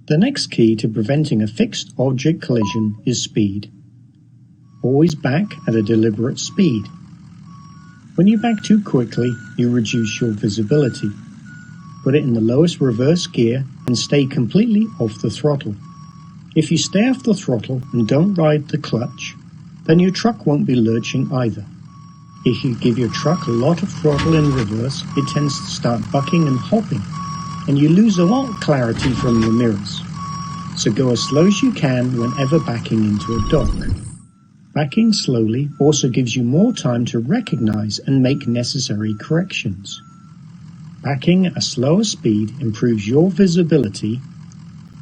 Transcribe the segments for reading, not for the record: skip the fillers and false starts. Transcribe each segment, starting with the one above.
The next key to preventing a fixed object collision is speed. Always back at a deliberate speed. When you back too quickly, you reduce your visibility. Put it in the lowest reverse gear and stay completely off the throttle. If you stay off the throttle and don't ride the clutch, then your truck won't be lurching either. If you give your truck a lot of throttle in reverse, it tends to start bucking and hopping, and you lose a lot of clarity from your mirrors. So go as slow as you can whenever backing into a dock. Backing slowly also gives you more time to recognize and make necessary corrections. Backing at a slower speed improves your visibility,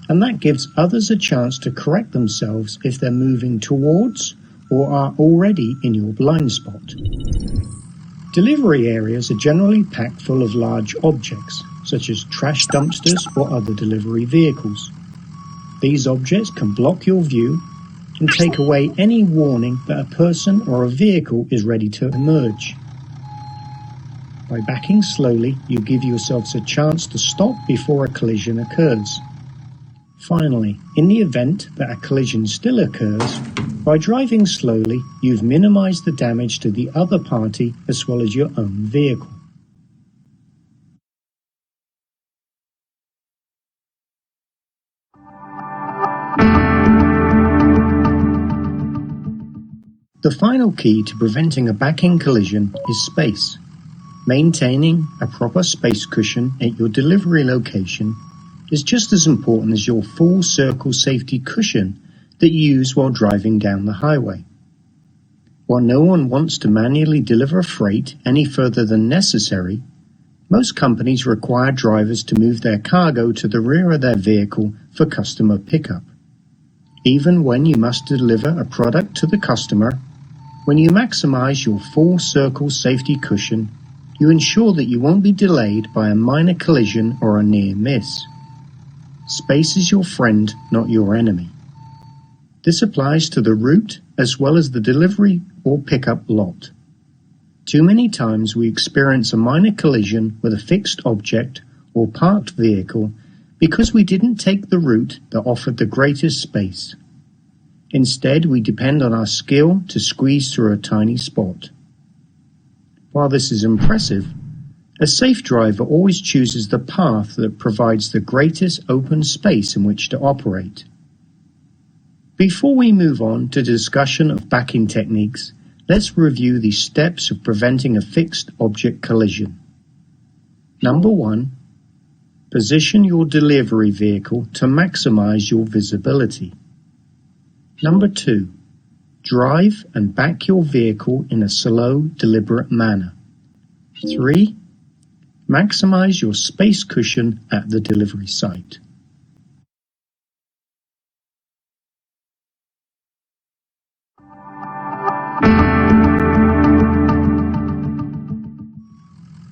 and that gives others a chance to correct themselves if they're moving towards or are already in your blind spot. Delivery areas are generally packed full of large objects, such as trash dumpsters or other delivery vehicles. These objects can block your view and take away any warning that a person or a vehicle is ready to emerge. By backing slowly, you give yourselves a chance to stop before a collision occurs. Finally, in the event that a collision still occurs, by driving slowly, you've minimized the damage to the other party as well as your own vehicle. The final key to preventing a backing collision is space. Maintaining a proper space cushion at your delivery location is just as important as your full circle safety cushion that you use while driving down the highway. While no one wants to manually deliver freight any further than necessary, most companies require drivers to move their cargo to the rear of their vehicle for customer pickup. Even when you must deliver a product to the customer, when you maximize your full circle safety cushion, you ensure that you won't be delayed by a minor collision or a near miss. Space is your friend, not your enemy. This applies to the route as well as the delivery or pickup lot. Too many times we experience a minor collision with a fixed object or parked vehicle because we didn't take the route that offered the greatest space. Instead, we depend on our skill to squeeze through a tiny spot. While this is impressive, a safe driver always chooses the path that provides the greatest open space in which to operate. Before we move on to discussion of backing techniques, let's review the steps of preventing a fixed object collision. Number 1. Position your delivery vehicle to maximize your visibility. Number 2. Drive and back your vehicle in a slow, deliberate manner. 3. Maximize your space cushion at the delivery site.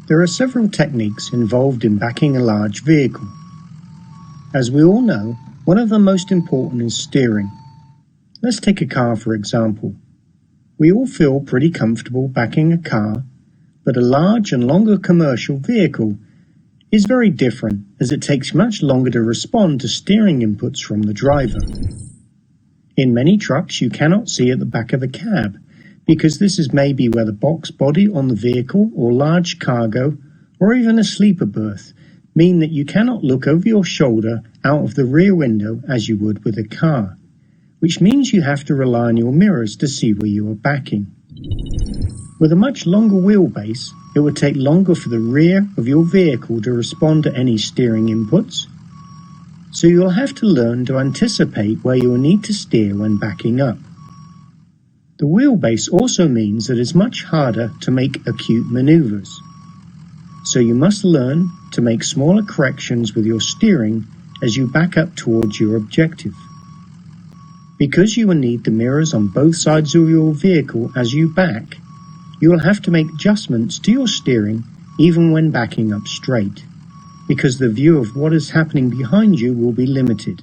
There are several techniques involved in backing a large vehicle. As we all know, one of the most important is steering. Let's take a car for example. We all feel pretty comfortable backing a car, but a large and longer commercial vehicle is very different as it takes much longer to respond to steering inputs from the driver. In many trucks you cannot see at the back of the cab because this is maybe where the box body on the vehicle or large cargo or even a sleeper berth mean that you cannot look over your shoulder out of the rear window as you would with a car, which means you have to rely on your mirrors to see where you are backing. With a much longer wheelbase, it would take longer for the rear of your vehicle to respond to any steering inputs, so you'll have to learn to anticipate where you will need to steer when backing up. The wheelbase also means that it's much harder to make acute maneuvers, so you must learn to make smaller corrections with your steering as you back up towards your objective. Because you will need the mirrors on both sides of your vehicle as you back, you will have to make adjustments to your steering even when backing up straight, because the view of what is happening behind you will be limited.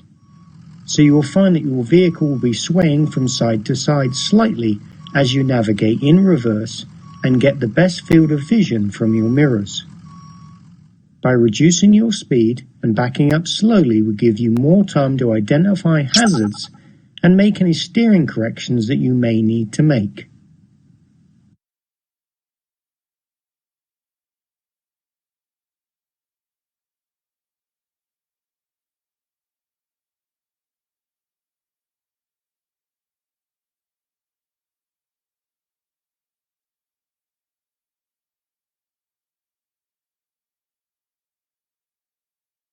So you will find that your vehicle will be swaying from side to side slightly as you navigate in reverse and get the best field of vision from your mirrors. By reducing your speed and backing up slowly will give you more time to identify hazards and make any steering corrections that you may need to make.